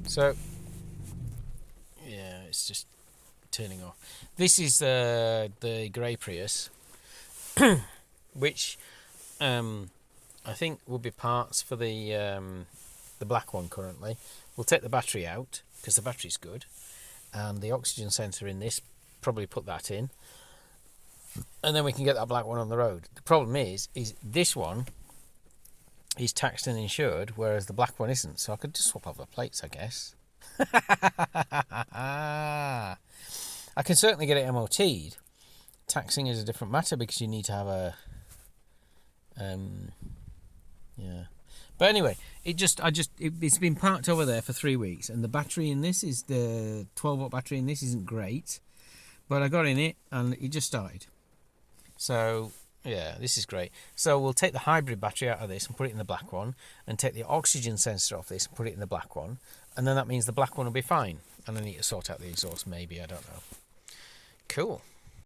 So yeah, it's just turning off. This is the grey Prius, which I think will be parts for the black one currently. We'll take the battery out because the battery's good, and the oxygen sensor in this, probably put that in, and then we can get that black one on the road. The problem is this one is taxed and insured, whereas the black one isn't. So I could just swap over the plates, I guess. I can certainly get it MOT'd. Taxing is a different matter because you need to have a yeah. But anyway, it's been parked over there for 3 weeks, and the battery in this is the 12-watt battery in this isn't great, but I got in it and it just started. So yeah, this is great. So we'll take the hybrid battery out of this and put it in the black one, and take the oxygen sensor off this and put it in the black one, and then that means the black one will be fine. And I need to sort out the exhaust, maybe, I don't know. Cool.